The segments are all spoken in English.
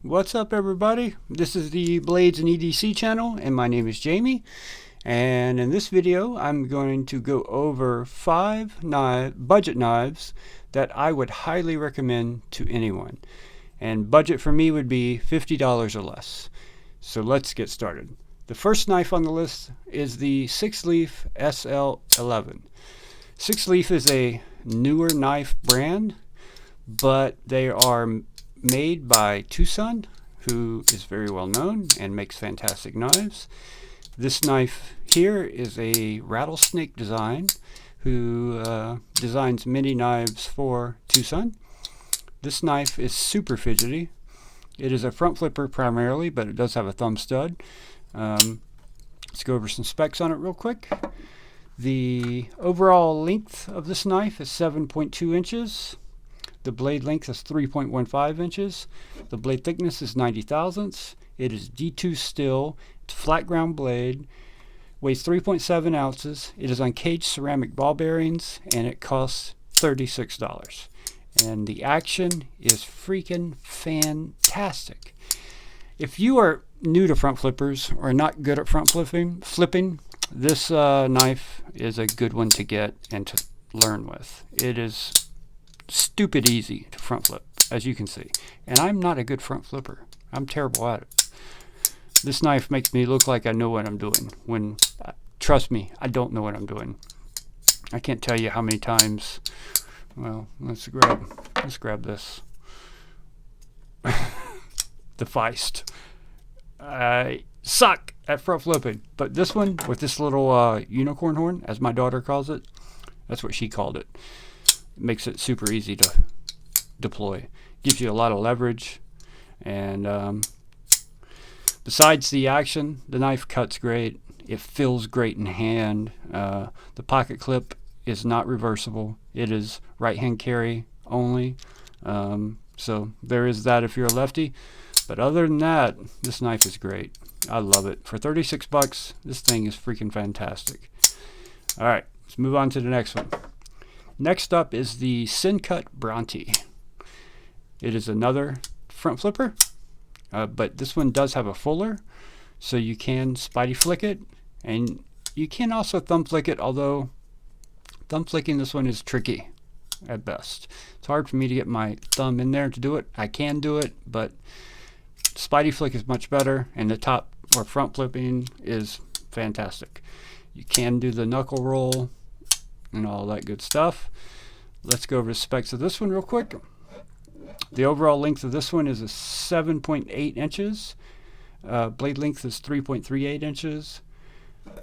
What's up, everybody? This is the Blades and EDC channel, and my name is Jamie. And in this video, I'm going to go over 5 budget knives that I would highly recommend to anyone. And budget for me would be $50 or less. So let's get started. The first knife on the list is the Sixleaf SL-11. Sixleaf is a newer knife brand, but they are made by Tucson, who is very well known and makes fantastic knives. This knife here is a rattlesnake design, who designs many knives for Tucson. This knife is super fidgety. It is a front flipper primarily, but it does have a thumb stud. Let's go over some specs on it real quick. The overall length of this knife is 7.2 inches. The blade length is 3.15 inches. The blade thickness is 90 thousandths. It is D2 steel. It's a flat ground blade. Weighs 3.7 ounces. It is on caged ceramic ball bearings, and it costs $36. And the action is freaking fantastic. If you are new to front flippers or not good at front flipping, this knife is a good one to get and to learn with. It is stupid easy to front flip, as you can see. And I'm not a good front flipper. I'm terrible at it. This knife makes me look like I know what I'm doing, when, trust me, I don't know what I'm doing. I can't tell you how many times. Well, let's grab this. The Feist. I suck at front flipping, but this one with this little unicorn horn, as my daughter calls it, that's what she called it. It makes it super easy to deploy. Gives you a lot of leverage, and besides the action, the knife cuts great. It feels great in hand. The pocket clip is not reversible. It is right hand carry only. So there is that if you're a lefty. But other than that, this knife is great. I love it. For 36 bucks, this thing is freaking fantastic. All right, let's move on to the next one. Next up is the Syncut Bronte. It is another front flipper, but this one does have a fuller, so you can spidey flick it, and you can also thumb flick it, although thumb flicking this one is tricky at best. It's hard for me to get my thumb in there to do it. I can do it, but spidey flick is much better, and the top or front flipping is fantastic. You can do the knuckle roll and all that good stuff. Let's go over the specs of this one real quick. The overall length of this one is a 7.8 inches. Blade length is 3.38 inches.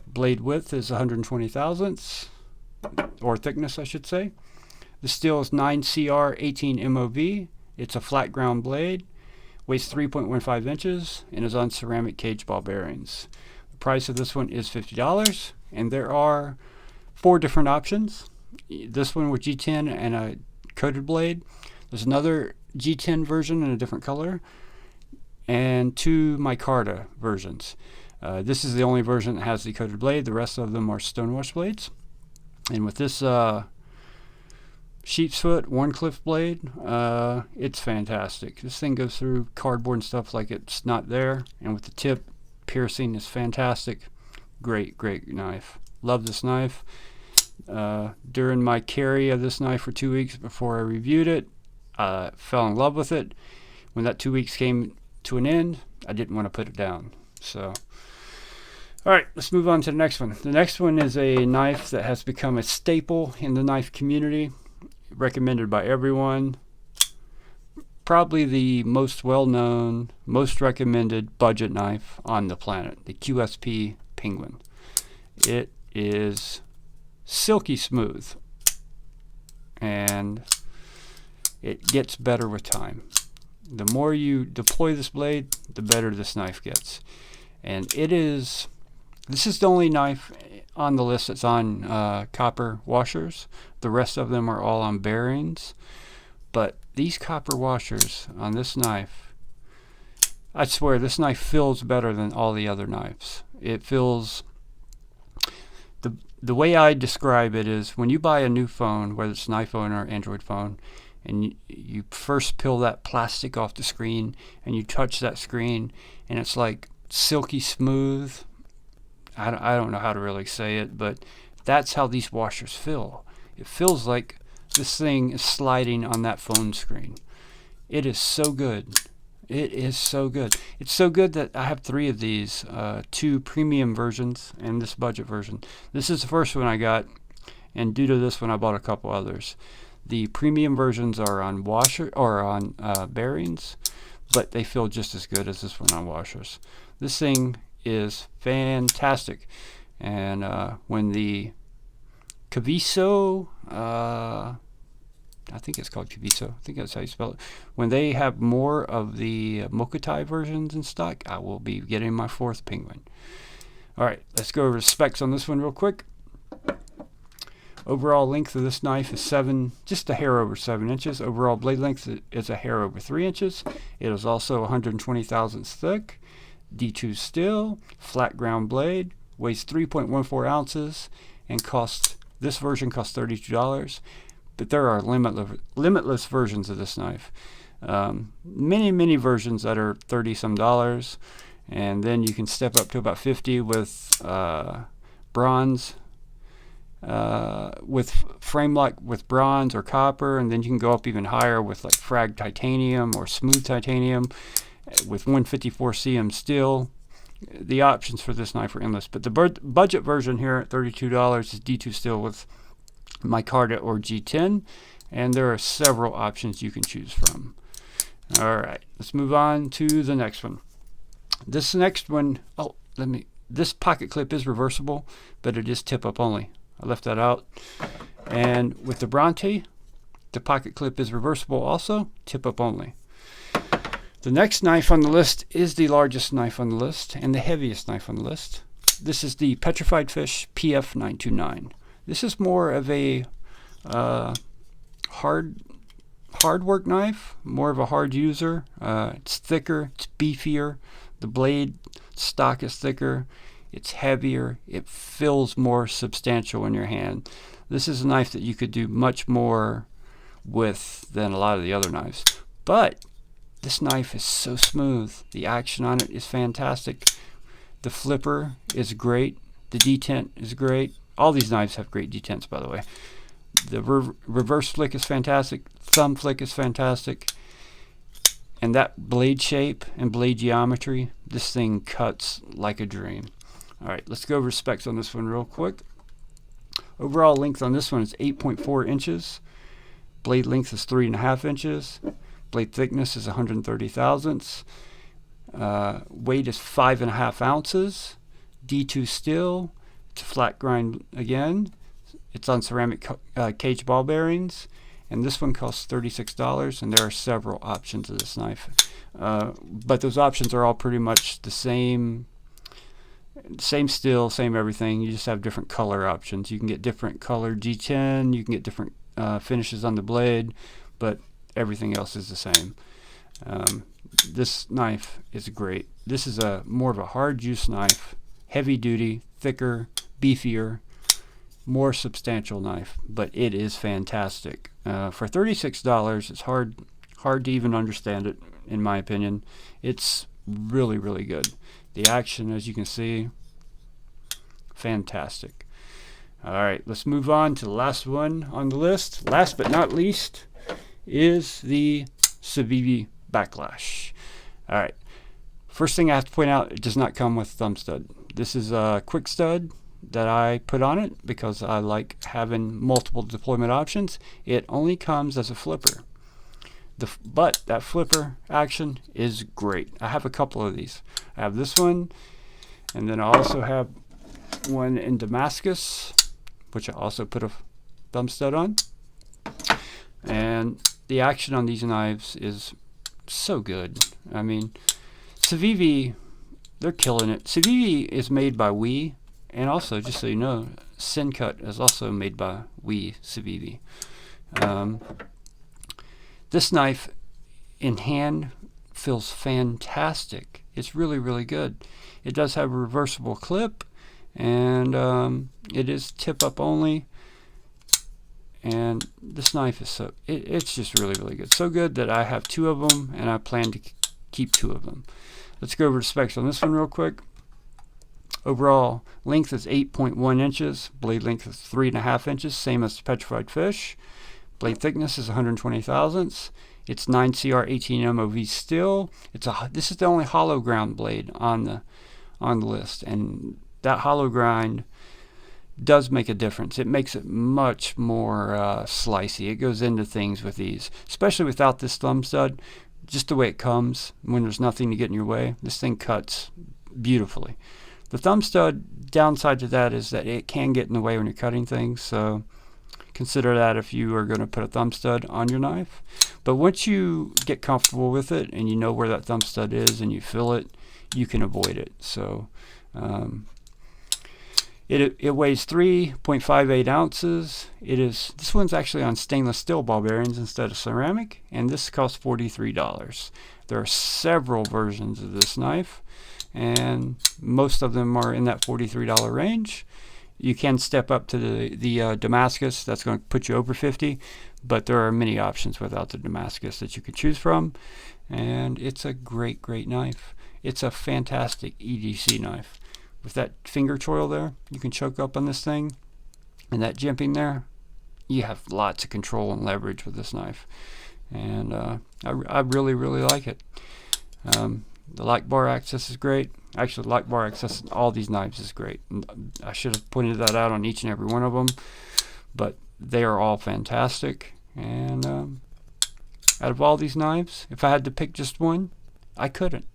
Blade width is 120 thousandths, or thickness, I should say. The steel is 9CR 18 MOV. It's a flat ground blade. Weighs 3.15 inches and is on ceramic cage ball bearings. The price of this one is $50, and there are 4 different options. This one with G10 and a coated blade. There's another G10 version in a different color, and 2 micarta versions. This is the only version that has the coated blade. The rest of them are stonewash blades. And with this sheep's foot Warncliffe blade, it's fantastic. This thing goes through cardboard and stuff like it's not there, and with the tip piercing is fantastic. Great knife. Love this knife. During my carry of this knife for 2 weeks before I reviewed it, I fell in love with it. When that 2 weeks came to an end, I didn't want to put it down. So, alright, let's move on to the next one. The next one is a knife that has become a staple in the knife community, recommended by everyone. Probably the most well-known, most recommended budget knife on the planet, the QSP Penguin. It is silky smooth, and it gets better with time. The more you deploy this blade, the better this knife gets. And this is the only knife on the list that's on copper washers. The rest of them are all on bearings, but these copper washers on this knife, I swear this knife feels better than all the other knives. It feels, the way I describe it is, when you buy a new phone, whether it's an iPhone or Android phone, and you first peel that plastic off the screen, and you touch that screen, and it's like silky smooth. I don't know how to really say it, but that's how these washers feel. It feels like this thing is sliding on that phone screen. It is so good. It is so good. It's so good that I have 3 of these, 2 premium versions and this budget version. This is the first one I got, and due to this one I bought a couple others. The premium versions are on washer or on bearings, but they feel just as good as this one on washers. This thing is fantastic, and when the Caviso, I think it's called Caviso, I think that's how you spell it, when they have more of the Mokutai versions in stock, I will be getting my 4th Penguin. Alright, let's go over the specs on this one real quick. Overall length of this knife is just a hair over 7 inches. Overall blade length is a hair over 3 inches. It is also 120 thousandths thick. D2 steel, flat ground blade, weighs 3.14 ounces, and this version costs $32. But there are limitless versions of this knife. Many versions that are $30-some, and then you can step up to about 50 with bronze, with frame lock with bronze or copper, and then you can go up even higher with like frag titanium or smooth titanium with 154 cm steel. The options for this knife are endless, but the budget version here at $32 is D2 steel with micarta or G10, and there are several options you can choose from. Alright, let's move on to the next one. This next one, this pocket clip is reversible, but it is tip up only. I left that out. And with the Bronte, the pocket clip is reversible also, tip up only. The next knife on the list is the largest knife on the list and the heaviest knife on the list. This is the Petrified Fish PF929. This is more of a hard work knife, more of a hard user. It's thicker, it's beefier. The blade stock is thicker, it's heavier, it feels more substantial in your hand. This is a knife that you could do much more with than a lot of the other knives. But this knife is so smooth. The action on it is fantastic. The flipper is great. The detent is great. All these knives have great detents, by the way. The reverse flick is fantastic. Thumb flick is fantastic. And that blade shape and blade geometry, this thing cuts like a dream. Alright, let's go over specs on this one real quick. Overall length on this one is 8.4 inches. Blade length is 3.5 inches. Blade thickness is 130 thousandths. Weight is 5.5 ounces. D2 steel. It's a flat grind again. It's on ceramic cage ball bearings, and this one costs $36. And there are several options of this knife, but those options are all pretty much the same steel, same everything. You just have different color options. You can get different color G10. You can get different finishes on the blade, but everything else is the same. This knife is great. This is more of a hard use knife, heavy duty, thicker, beefier, more substantial knife, but it is fantastic. For $36, it's hard to even understand it, in my opinion. It's really good. The action, as you can see, fantastic. Alright, let's move on to the last one on the list. Last but not least is the Civivi Backlash. Alright, first thing I have to point out, it does not come with thumb stud. This is a quick stud that I put on it because I like having multiple deployment options. It only comes as a flipper. But that flipper action is great. I have a couple of these. I have this one, and then I also have one in Damascus, which I also put a thumb stud on. And the action on these knives is so good. I mean, Civivi, they're killing it. Civivi is made by We, and also, just so you know, Syncut is also made by We Civivi. This knife in hand feels fantastic. It's really good. It does have a reversible clip, and it is tip up only, And this knife is it's just really, really good. So good that I have 2 of them, and I plan to keep 2 of them. Let's go over the specs on this one real quick. Overall length is 8.1 inches. Blade length is 3.5 inches, same as the Petrified Fish. Blade thickness is 120 thousandths. It's 9CR 18 MOV steel. This is the only hollow ground blade on the list, and that hollow grind does make a difference. It makes it much more slicey. It goes into things with ease, especially without this thumb stud. Just the way it comes when there's nothing to get in your way, this thing cuts beautifully. The thumb stud downside to that is that it can get in the way when you're cutting things, so consider that if you are going to put a thumb stud on your knife. But once you get comfortable with it and you know where that thumb stud is and you feel it, you can avoid it. So it weighs 3.58 ounces. This one's actually on stainless steel ball bearings instead of ceramic, and this costs $43. There are several versions of this knife, and most of them are in that $43 range. You can step up to the Damascus. That's going to put you over 50, but there are many options without the Damascus that you could choose from, and it's a great, great knife. It's a fantastic EDC knife. With that finger choil there, you can choke up on this thing, and that jimping there, you have lots of control and leverage with this knife, and I really, really like it. The lock bar access is great. Actually, lock bar access in all these knives is great. I should have pointed that out on each and every one of them, but they are all fantastic. And out of all these knives, if I had to pick just one, I couldn't.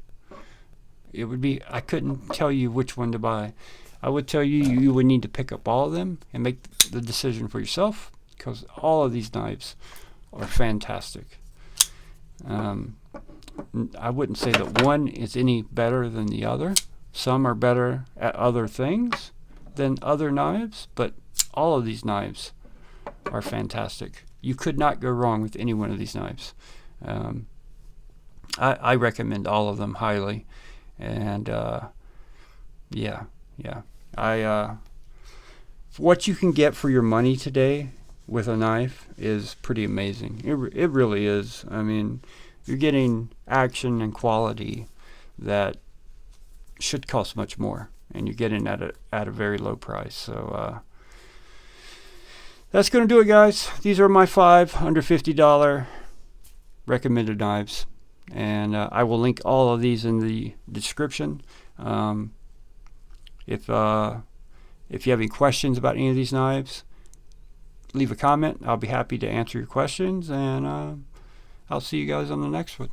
I couldn't tell you which one to buy. I would tell you you would need to pick up all of them and make the decision for yourself, because all of these knives are fantastic. I wouldn't say that one is any better than the other. Some are better at other things than other knives, but all of these knives are fantastic. You could not go wrong with any one of these knives. I recommend all of them highly, and yeah, what you can get for your money today with a knife is pretty amazing. It really is. I mean, you're getting action and quality that should cost much more, and you're getting at a very low price. So that's going to do it, guys. These are my 5 under $50 recommended knives, and I will link all of these in the description. If you have any questions about any of these knives, leave a comment. I'll be happy to answer your questions, and I'll see you guys on the next one.